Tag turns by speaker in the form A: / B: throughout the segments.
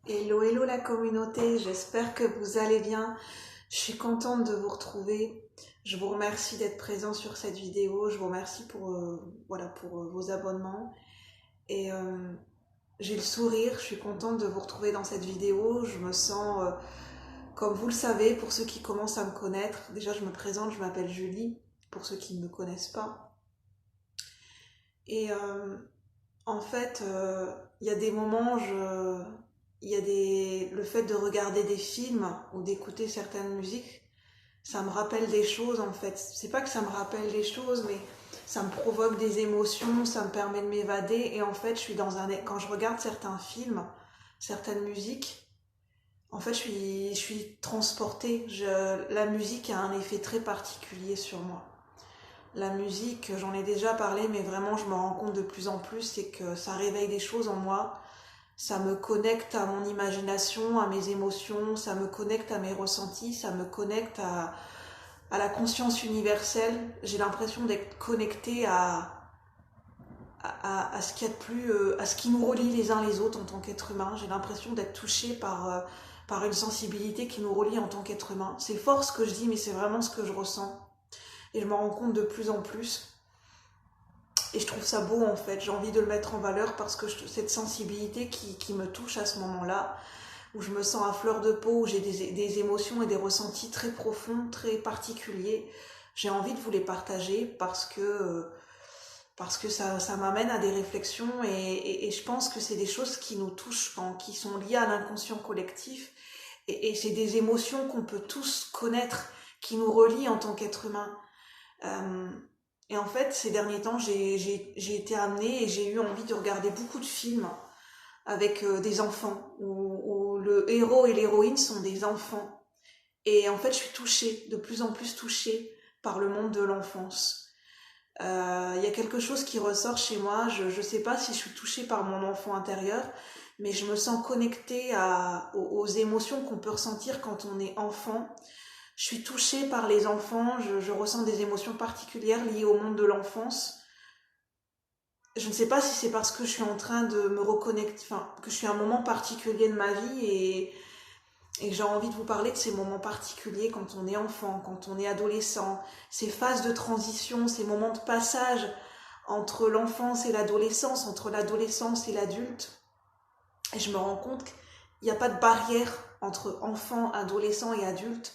A: Hello, hello la communauté, j'espère que vous allez bien. Je suis contente de vous retrouver. Je vous remercie d'être présent sur cette vidéo. Je vous remercie pour vos abonnements. Et j'ai le sourire, je suis contente de vous retrouver dans cette vidéo. Je me sens, comme vous le savez, pour ceux qui commencent à me connaître. Déjà, je me présente, je m'appelle Julie, pour ceux qui ne me connaissent pas. Et en fait, il y a des moments, le fait de regarder des films ou d'écouter certaines musiques, ça me rappelle des choses en fait. C'est pas que ça me rappelle des choses, mais ça me provoque des émotions, ça me permet de m'évader. Et en fait, quand je regarde certains films, certaines musiques, en fait, je suis transportée. La musique a un effet très particulier sur moi. La musique, j'en ai déjà parlé, mais vraiment, je me rends compte de plus en plus, c'est que ça réveille des choses en moi. Ça me connecte à mon imagination, à mes émotions, ça me connecte à mes ressentis, ça me connecte à la conscience universelle. J'ai l'impression d'être connectée à ce qu'il y a de plus, à ce qui nous relie les uns les autres en tant qu'être humain. J'ai l'impression d'être touchée par une sensibilité qui nous relie en tant qu'être humain. C'est fort ce que je dis, mais c'est vraiment ce que je ressens. Et je m'en rends compte de plus en plus. Et je trouve ça beau en fait, j'ai envie de le mettre en valeur parce que cette sensibilité qui me touche à ce moment-là, où je me sens à fleur de peau, où j'ai des émotions et des ressentis très profonds, très particuliers, j'ai envie de vous les partager parce que ça m'amène à des réflexions et je pense que c'est des choses qui nous touchent, qui sont liées à l'inconscient collectif et c'est des émotions qu'on peut tous connaître, qui nous relient en tant qu'être humain. Euh, et en fait, ces derniers temps, j'ai été amenée et j'ai eu envie de regarder beaucoup de films avec des enfants, où le héros et l'héroïne sont des enfants. Et en fait, je suis touchée, de plus en plus touchée par le monde de l'enfance. Il y a quelque chose qui ressort chez moi, je ne sais pas si je suis touchée par mon enfant intérieur, mais je me sens connectée aux émotions qu'on peut ressentir quand on est enfant. Je suis touchée par les enfants, je ressens des émotions particulières liées au monde de l'enfance. Je ne sais pas si c'est parce que je suis en train de me reconnecter, enfin, que je suis à un moment particulier de ma vie et j'ai envie de vous parler de ces moments particuliers quand on est enfant, quand on est adolescent, ces phases de transition, ces moments de passage entre l'enfance et l'adolescence, entre l'adolescence et l'adulte. Et je me rends compte qu'il n'y a pas de barrière entre enfant, adolescent et adulte.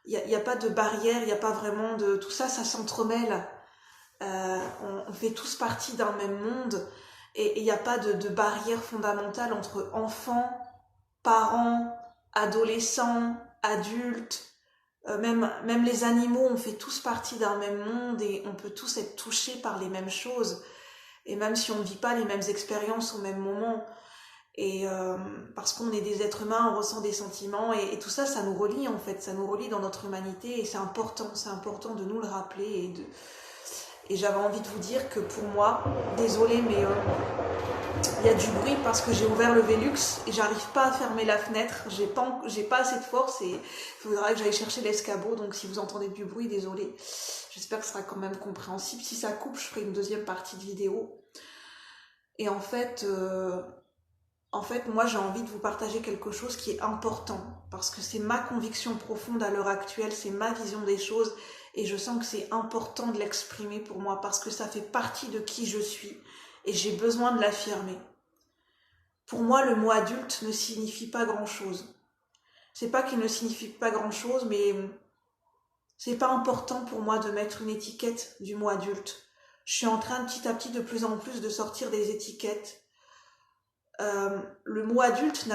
A: Il y a pas de barrière, il n'y a pas vraiment de... Tout ça, ça s'entremêle. On fait tous partie d'un même monde et il n'y a pas de barrière fondamentale entre enfants, parents, adolescents, adultes, même les animaux, on fait tous partie d'un même monde et on peut tous être touchés par les mêmes choses. Et même si on ne vit pas les mêmes expériences au même moment, et parce qu'on est des êtres humains, on ressent des sentiments, et tout ça, ça nous relie en fait, ça nous relie dans notre humanité, et c'est important de nous le rappeler, et j'avais envie de vous dire que pour moi, désolée, mais il y a du bruit parce que j'ai ouvert le Velux et j'arrive pas à fermer la fenêtre. J'ai pas assez de force et il faudra que j'aille chercher l'escabeau. Donc si vous entendez du bruit, désolée. J'espère que ce sera quand même compréhensible. Si ça coupe, je ferai une deuxième partie de vidéo. Et en fait, moi j'ai envie de vous partager quelque chose qui est important parce que c'est ma conviction profonde à l'heure actuelle, c'est ma vision des choses et je sens que c'est important de l'exprimer pour moi parce que ça fait partie de qui je suis et j'ai besoin de l'affirmer. Pour moi, le mot adulte ne signifie pas grand-chose. C'est pas qu'il ne signifie pas grand-chose, mais c'est pas important pour moi de mettre une étiquette du mot adulte. Je suis en train petit à petit de plus en plus de sortir des étiquettes. Le mot adulte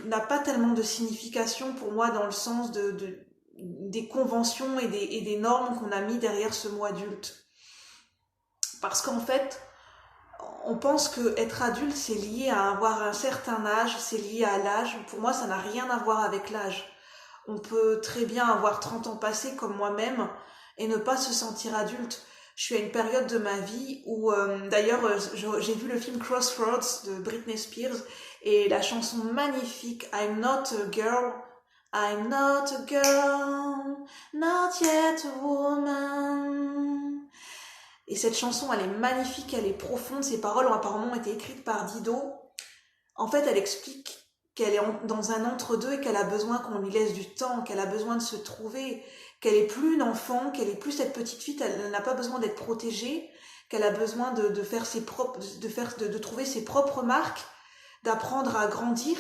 A: n'a pas tellement de signification pour moi dans le sens des conventions et des normes qu'on a mis derrière ce mot adulte. Parce qu'en fait, on pense que être adulte, c'est lié à avoir un certain âge, c'est lié à l'âge. Pour moi, ça n'a rien à voir avec l'âge. On peut très bien avoir 30 ans passés comme moi-même et ne pas se sentir adulte. Je suis à une période de ma vie où, d'ailleurs, j'ai vu le film Crossroads de Britney Spears et la chanson magnifique I'm not a girl, I'm not a girl, not yet a woman. Et cette chanson, elle est magnifique, elle est profonde, ses paroles ont apparemment été écrites par Dido. En fait, elle explique qu'elle est dans un entre-deux et qu'elle a besoin qu'on lui laisse du temps, qu'elle a besoin de se trouver, qu'elle est plus une enfant, qu'elle est plus cette petite fille, elle n'a pas besoin d'être protégée, qu'elle a besoin de faire ses propres, de trouver ses propres marques, d'apprendre à grandir,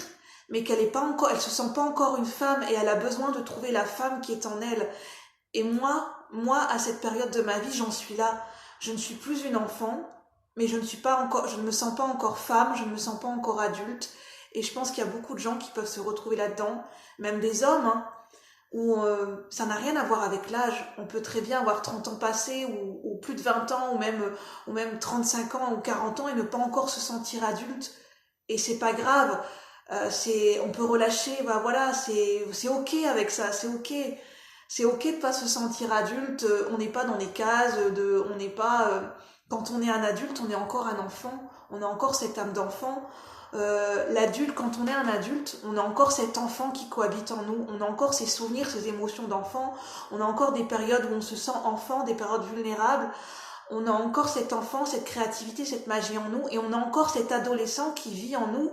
A: mais qu'elle est pas encore, elle se sent pas encore une femme et elle a besoin de trouver la femme qui est en elle. Et moi, à cette période de ma vie, j'en suis là. Je ne suis plus une enfant, mais je ne me sens pas encore femme, je ne me sens pas encore adulte. Et je pense qu'il y a beaucoup de gens qui peuvent se retrouver là-dedans, même des hommes, hein, où ça n'a rien à voir avec l'âge. On peut très bien avoir 30 ans passés ou plus de 20 ans ou même 35 ans ou 40 ans et ne pas encore se sentir adulte. Et c'est pas grave. On peut relâcher, bah voilà, c'est ok avec ça, c'est ok. C'est ok de pas se sentir adulte, on n'est pas dans les cases, on n'est pas... quand on est un adulte, on est encore un enfant, on a encore cette âme d'enfant. L'adulte, quand on est un adulte, on a encore cet enfant qui cohabite en nous, on a encore ces souvenirs, ces émotions d'enfant, on a encore des périodes où on se sent enfant, des périodes vulnérables, on a encore cet enfant, cette créativité, cette magie en nous, et on a encore cet adolescent qui vit en nous,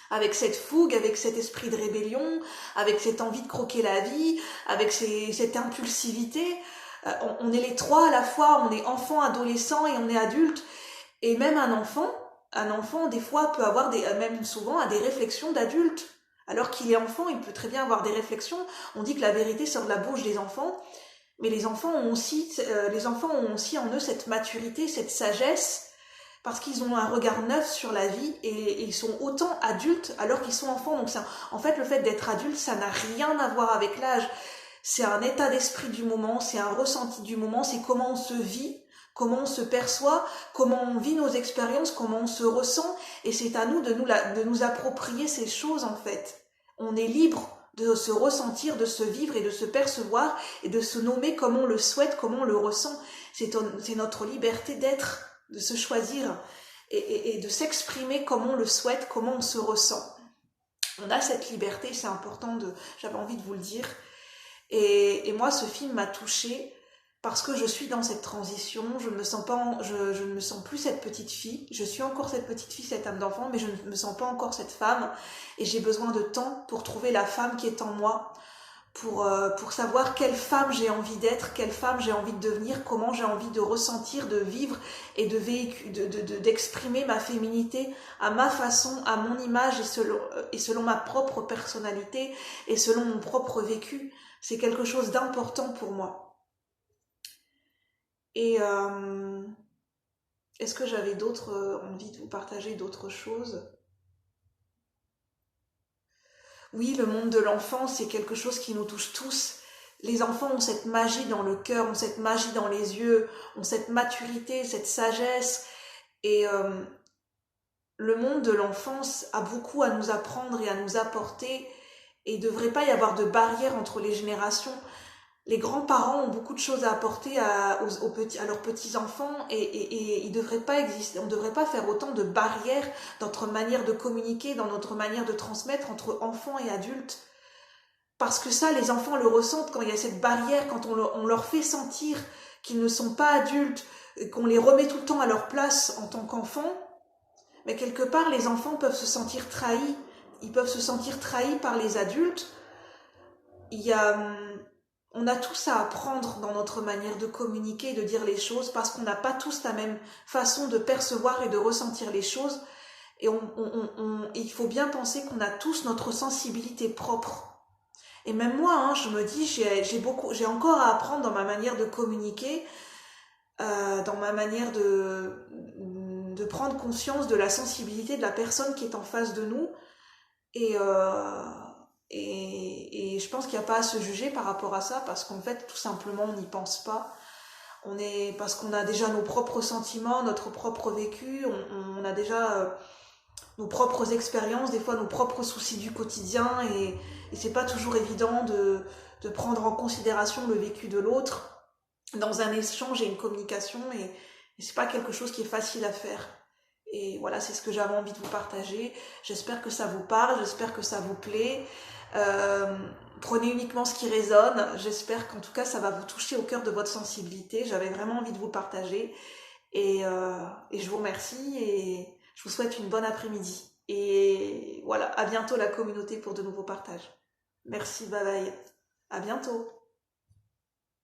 A: avec cette fougue, avec cet esprit de rébellion, avec cette envie de croquer la vie, avec cette impulsivité. On est les trois à la fois, on est enfant, adolescent et on est adulte. Et même un enfant des fois peut avoir même souvent a des réflexions d'adulte. Alors qu'il est enfant, il peut très bien avoir des réflexions. On dit que la vérité sort de la bouche des enfants, mais les enfants ont aussi en eux cette maturité, cette sagesse, parce qu'ils ont un regard neuf sur la vie et ils sont autant adultes alors qu'ils sont enfants. Donc en fait, le fait d'être adulte, ça n'a rien à voir avec l'âge. C'est un état d'esprit du moment, c'est un ressenti du moment, c'est comment on se vit, comment on se perçoit, comment on vit nos expériences, comment on se ressent. Et c'est à nous de nous approprier ces choses en fait. On est libre de se ressentir, de se vivre et de se percevoir et de se nommer comme on le souhaite, comme on le ressent. C'est notre liberté d'être, de se choisir et de s'exprimer comme on le souhaite, comment on se ressent. On a cette liberté, c'est important, j'avais envie de vous le dire. Et moi, ce film m'a touchée parce que je suis dans cette transition, je ne me sens plus cette petite fille, je suis encore cette petite fille, cette âme d'enfant, mais je ne me sens pas encore cette femme, et j'ai besoin de temps pour trouver la femme qui est en moi, pour savoir quelle femme j'ai envie d'être, quelle femme j'ai envie de devenir, comment j'ai envie de ressentir, de vivre et d'exprimer ma féminité à ma façon, à mon image et selon ma propre personnalité et selon mon propre vécu. C'est quelque chose d'important pour moi. Et est-ce que j'avais envie de vous partager d'autres choses ? Oui, le monde de l'enfant, c'est quelque chose qui nous touche tous. Les enfants ont cette magie dans le cœur, ont cette magie dans les yeux, ont cette maturité, cette sagesse. Et le monde de l'enfance a beaucoup à nous apprendre et à nous apporter. Et il ne devrait pas y avoir de barrière entre les générations. Les grands-parents ont beaucoup de choses à apporter à leurs petits-enfants et il devrait pas exister, on ne devrait pas faire autant de barrières dans notre manière de communiquer, dans notre manière de transmettre entre enfants et adultes. Parce que ça, les enfants le ressentent quand il y a cette barrière, quand on leur fait sentir qu'ils ne sont pas adultes, qu'on les remet tout le temps à leur place en tant qu'enfants. Mais quelque part, les enfants peuvent se sentir trahis. Ils peuvent se sentir trahis par les adultes. On a tous à apprendre dans notre manière de communiquer et de dire les choses parce qu'on n'a pas tous la même façon de percevoir et de ressentir les choses. Et il faut bien penser qu'on a tous notre sensibilité propre. Et même moi, hein, je me dis, j'ai encore à apprendre dans ma manière de communiquer, dans ma manière de prendre conscience de la sensibilité de la personne qui est en face de nous. Et je pense qu'il n'y a pas à se juger par rapport à ça, parce qu'en fait, tout simplement, on n'y pense pas. Parce qu'on a déjà nos propres sentiments, notre propre vécu, on a déjà nos propres expériences, des fois nos propres soucis du quotidien, et c'est pas toujours évident de prendre en considération le vécu de l'autre dans un échange et une communication, et c'est pas quelque chose qui est facile à faire. Et voilà, c'est ce que j'avais envie de vous partager. J'espère que ça vous parle, j'espère que ça vous plaît. Prenez uniquement ce qui résonne. J'espère qu'en tout cas, ça va vous toucher au cœur de votre sensibilité. J'avais vraiment envie de vous le partager. Et je vous remercie et je vous souhaite une bonne après-midi. Et voilà, à bientôt la communauté pour de nouveaux partages. Merci, bye bye. À bientôt.